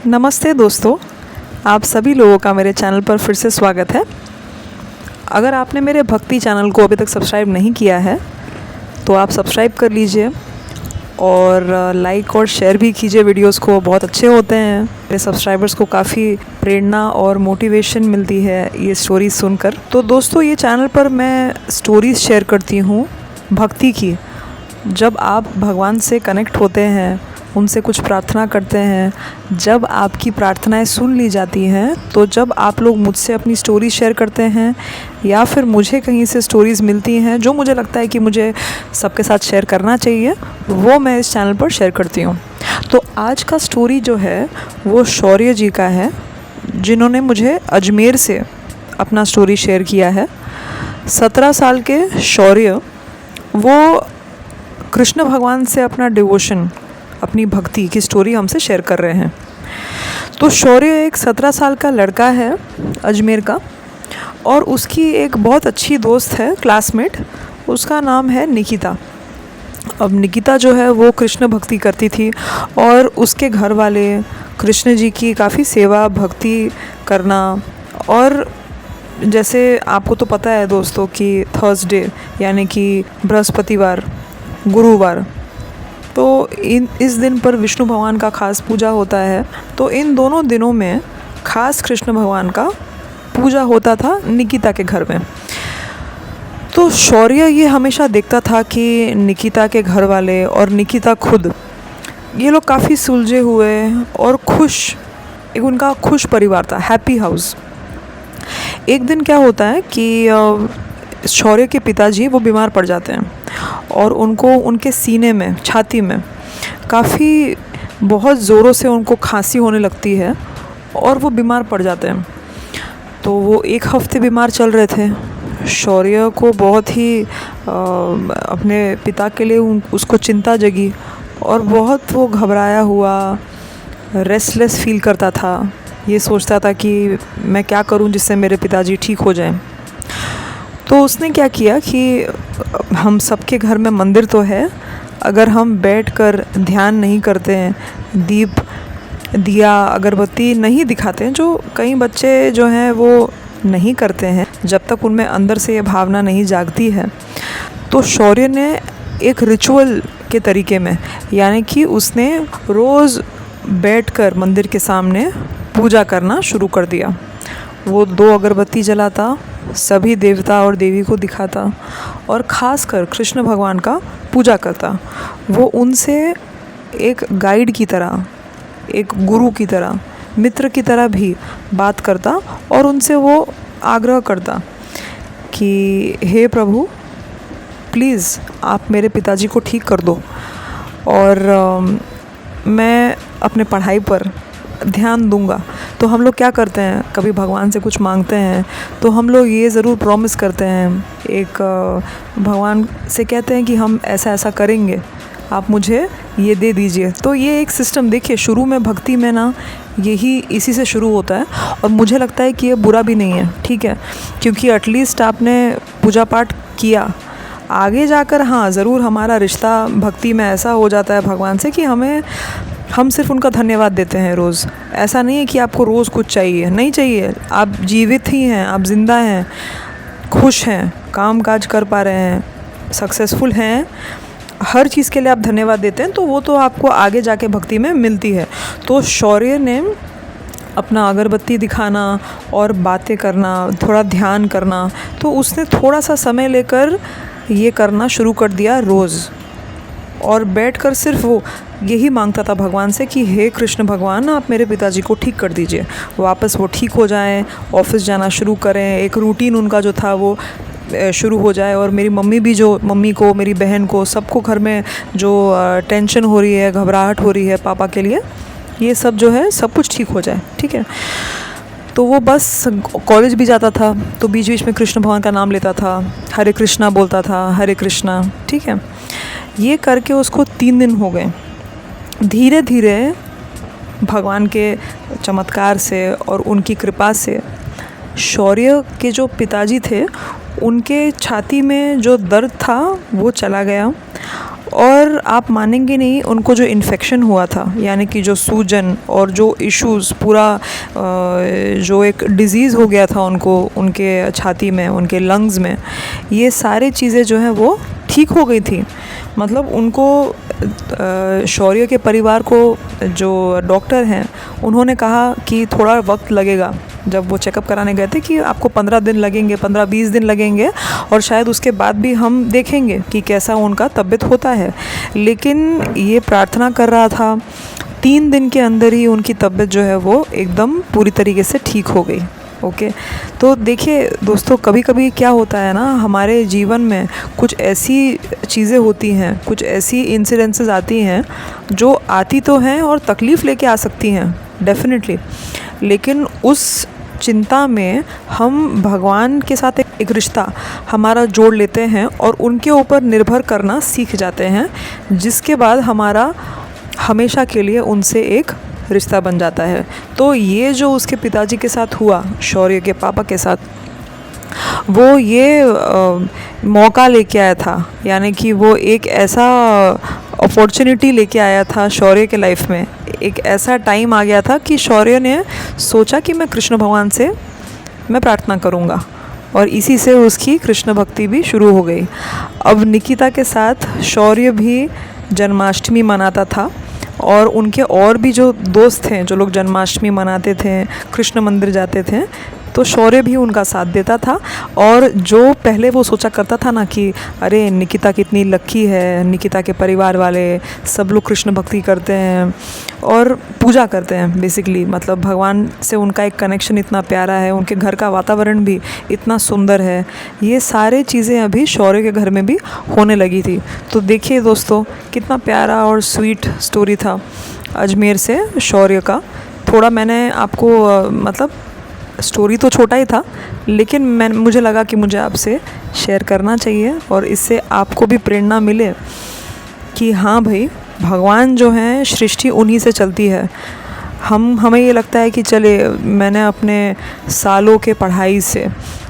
नमस्ते दोस्तों, आप सभी लोगों का मेरे चैनल पर फिर से स्वागत है। अगर आपने मेरे भक्ति चैनल को अभी तक सब्सक्राइब नहीं किया है तो आप सब्सक्राइब कर लीजिए और लाइक और शेयर भी कीजिए। वीडियोस को बहुत अच्छे होते हैं। मेरे सब्सक्राइबर्स को काफ़ी प्रेरणा और मोटिवेशन मिलती है ये स्टोरीज सुनकर। तो दोस्तों, ये चैनल पर मैं स्टोरीज़ शेयर करती हूँ भक्ति की। जब आप भगवान से कनेक्ट होते हैं, उनसे कुछ प्रार्थना करते हैं, जब आपकी प्रार्थनाएं सुन ली जाती हैं, तो जब आप लोग मुझसे अपनी स्टोरी शेयर करते हैं या फिर मुझे कहीं से स्टोरीज़ मिलती हैं जो मुझे लगता है कि मुझे सबके साथ शेयर करना चाहिए, वो मैं इस चैनल पर शेयर करती हूँ। तो आज का स्टोरी जो है वो शौर्य जी का है, जिन्होंने मुझे अजमेर से अपना स्टोरी शेयर किया है। 17 साल के शौर्य वो कृष्ण भगवान से अपना डिवोशन, अपनी भक्ति की स्टोरी हमसे शेयर कर रहे हैं। तो शौर्य एक 17 साल का लड़का है अजमेर का, और उसकी एक बहुत अच्छी दोस्त है, क्लासमेट। उसका नाम है निकिता। अब निकिता जो है वो कृष्ण भक्ति करती थी और उसके घर वाले कृष्ण जी की काफ़ी सेवा भक्ति करना। और जैसे आपको तो पता है दोस्तों कि थर्सडे यानी कि बृहस्पतिवार, गुरुवार, तो इस दिन पर विष्णु भगवान का खास पूजा होता है। तो इन दोनों दिनों में खास कृष्ण भगवान का पूजा होता था निकिता के घर में। तो शौर्य ये हमेशा देखता था कि निकिता के घर वाले और निकिता खुद, ये लोग काफ़ी सुलझे हुए और खुश, एक उनका खुश परिवार था, हैप्पी हाउस। एक दिन क्या होता है कि शौर्य के पिताजी वो बीमार पड़ जाते हैं और उनको उनके सीने में, छाती में काफ़ी बहुत ज़ोरों से उनको खांसी होने लगती है और वो बीमार पड़ जाते हैं। तो वो 1 हफ्ते बीमार चल रहे थे। शौर्य को बहुत ही अपने पिता के लिए उसको चिंता जगी और बहुत वो घबराया हुआ, रेस्टलेस फील करता था। ये सोचता था कि मैं क्या करूं जिससे मेरे पिताजी ठीक हो जाएं। तो उसने क्या किया कि हम सबके घर में मंदिर तो है, अगर हम बैठकर ध्यान नहीं करते हैं, दीप दिया अगरबत्ती नहीं दिखाते हैं, जो कई बच्चे जो हैं वो नहीं करते हैं जब तक उनमें अंदर से ये भावना नहीं जागती है। तो शौर्य ने एक रिचुअल के तरीके में, यानी कि उसने रोज़ बैठकर मंदिर के सामने पूजा करना शुरू कर दिया। वो 2 अगरबत्ती जलाता, सभी देवता और देवी को दिखाता और ख़ासकर कृष्ण भगवान का पूजा करता। वो उनसे एक गाइड की तरह, एक गुरु की तरह, मित्र की तरह भी बात करता और उनसे वो आग्रह करता कि हे प्रभु, प्लीज़ आप मेरे पिताजी को ठीक कर दो और मैं अपने पढ़ाई पर ध्यान दूंगा। तो हम लोग क्या करते हैं, कभी भगवान से कुछ मांगते हैं तो हम लोग ये ज़रूर प्रॉमिस करते हैं, एक भगवान से कहते हैं कि हम ऐसा ऐसा करेंगे, आप मुझे ये दे दीजिए। तो ये एक सिस्टम, देखिए शुरू में भक्ति में ना यही इसी से शुरू होता है और मुझे लगता है कि ये बुरा भी नहीं है, ठीक है, क्योंकि एटलीस्ट आपने पूजा पाठ किया। आगे जाकर हाँ ज़रूर हमारा रिश्ता भक्ति में ऐसा हो जाता है भगवान से कि हम सिर्फ उनका धन्यवाद देते हैं रोज़। ऐसा नहीं है कि आपको रोज़ कुछ चाहिए, नहीं चाहिए। आप जीवित ही हैं, आप ज़िंदा हैं, खुश हैं, काम काज कर पा रहे हैं, सक्सेसफुल हैं, हर चीज़ के लिए आप धन्यवाद देते हैं, तो वो तो आपको आगे जाके भक्ति में मिलती है। तो शौर्य ने अपना अगरबत्ती दिखाना और बातें करना, थोड़ा ध्यान करना, तो उसने थोड़ा सा समय लेकर ये करना शुरू कर दिया रोज़। और बैठकर सिर्फ वो यही मांगता था भगवान से कि हे कृष्ण भगवान, आप मेरे पिताजी को ठीक कर दीजिए, वापस वो ठीक हो जाएं, ऑफिस जाना शुरू करें, एक रूटीन उनका जो था वो शुरू हो जाए। और मेरी मम्मी भी, जो मम्मी को, मेरी बहन को, सबको घर में जो टेंशन हो रही है, घबराहट हो रही है पापा के लिए, ये सब जो है सब कुछ ठीक हो जाए, ठीक है। तो वो बस कॉलेज भी जाता था तो बीच बीच में कृष्ण भगवान का नाम लेता था, हरे कृष्णा बोलता था, हरे कृष्णा, ठीक है। ये करके उसको 3 दिन हो गए। धीरे धीरे भगवान के चमत्कार से और उनकी कृपा से शौर्य के जो पिताजी थे, उनके छाती में जो दर्द था वो चला गया और आप मानेंगे नहीं, उनको जो इन्फेक्शन हुआ था, यानी कि जो सूजन और जो इश्यूज़ पूरा जो एक डिज़ीज़ हो गया था उनको, उनके छाती में, उनके लंग्स में, ये सारी चीज़ें जो हैं वो ठीक हो गई थी। मतलब उनको शौर्य के परिवार को जो डॉक्टर हैं उन्होंने कहा कि थोड़ा वक्त लगेगा। जब वो चेकअप कराने गए थे कि आपको 15 दिन लगेंगे, 15-20 दिन लगेंगे, और शायद उसके बाद भी हम देखेंगे कि कैसा उनका तबीयत होता है। लेकिन ये प्रार्थना कर रहा था, 3 दिन के अंदर ही उनकी तबीयत जो है वो एकदम पूरी तरीके से ठीक हो गई। ओके, तो देखिए दोस्तों, कभी कभी क्या होता है ना, हमारे जीवन में कुछ ऐसी चीज़ें होती हैं, कुछ ऐसी इंसिडेंसेस आती हैं जो आती तो हैं और तकलीफ़ लेके आ सकती हैं डेफिनेटली, लेकिन उस चिंता में हम भगवान के साथ एक रिश्ता हमारा जोड़ लेते हैं और उनके ऊपर निर्भर करना सीख जाते हैं, जिसके बाद हमारा हमेशा के लिए उनसे एक रिश्ता बन जाता है। तो ये जो उसके पिताजी के साथ हुआ, शौर्य के पापा के साथ, वो ये मौका लेके आया था, यानी कि वो एक ऐसा अपॉर्चुनिटी लेके आया था शौर्य के लाइफ में। एक ऐसा टाइम आ गया था कि शौर्य ने सोचा कि मैं कृष्ण भगवान से मैं प्रार्थना करूँगा, और इसी से उसकी कृष्ण भक्ति भी शुरू हो गई। अब निकिता के साथ शौर्य भी जन्माष्टमी मनाता था, और उनके और भी जो दोस्त हैं, जो लोग जन्माष्टमी मनाते थे, कृष्ण मंदिर जाते थे, तो शौर्य भी उनका साथ देता था। और जो पहले वो सोचा करता था ना कि अरे निकिता कितनी लक्की है, निकिता के परिवार वाले सब लोग कृष्ण भक्ति करते हैं और पूजा करते हैं बेसिकली, मतलब भगवान से उनका एक कनेक्शन इतना प्यारा है, उनके घर का वातावरण भी इतना सुंदर है, ये सारे चीज़ें अभी शौर्य के घर में भी होने लगी थी। तो देखिए दोस्तों, कितना प्यारा और स्वीट स्टोरी था अजमेर से शौर्य का। थोड़ा मैंने आपको मतलब स्टोरी तो छोटा ही था, लेकिन मुझे लगा कि मुझे आपसे शेयर करना चाहिए, और इससे आपको भी प्रेरणा मिले कि हाँ भाई, भगवान जो हैं सृष्टि उन्हीं से चलती है। हमें ये लगता है कि चले मैंने अपने सालों के पढ़ाई से,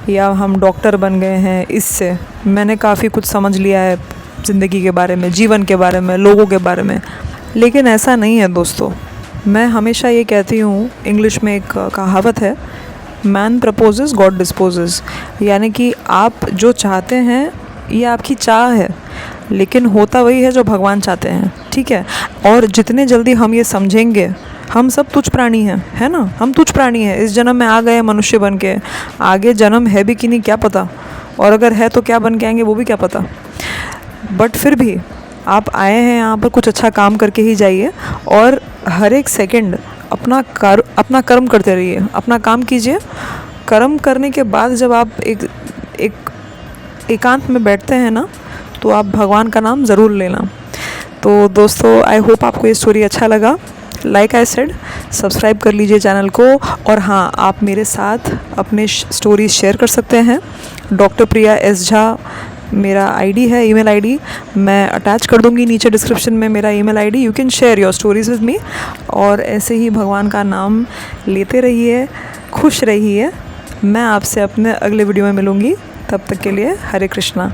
या हम डॉक्टर बन गए हैं, इससे मैंने काफ़ी कुछ समझ लिया है ज़िंदगी के बारे में, जीवन के बारे में, लोगों के बारे में, लेकिन ऐसा नहीं है दोस्तों। मैं हमेशा ये कहती हूँ, इंग्लिश में एक कहावत है, मैन प्रपोजेस गॉड डिस्पोजेस, यानी कि आप जो चाहते हैं ये आपकी चाह है, लेकिन होता वही है जो भगवान चाहते हैं, ठीक है। और जितने जल्दी हम ये समझेंगे, हम सब तुच्छ प्राणी हैं, है ना, हम तुच्छ प्राणी हैं, इस जन्म में आ गए मनुष्य बन के, आगे जन्म है भी कि नहीं क्या पता, और अगर है तो क्या बन के आएंगे वो भी क्या पता। बट फिर भी आप आए हैं यहाँ पर कुछ अच्छा काम करके ही जाइए, और हर एक सेकंड अपना कर्म करते रहिए, अपना काम कीजिए। कर्म करने के बाद जब आप एकांत में बैठते हैं ना, तो आप भगवान का नाम ज़रूर लेना। तो दोस्तों, आई होप आपको ये स्टोरी अच्छा लगा। लाइक आई सेड, सब्सक्राइब कर लीजिए चैनल को, और हाँ, आप मेरे साथ अपने स्टोरीज शेयर कर सकते हैं। डॉक्टर प्रिया एस झा मेरा आईडी है, ईमेल आईडी मैं अटैच कर दूंगी नीचे डिस्क्रिप्शन में, मेरा email ID. You can share your stories with me, और ऐसे ही भगवान का नाम लेते रहिए, खुश रहिए। मैं आपसे अपने अगले वीडियो में मिलूँगी, तब तक के लिए हरे कृष्णा।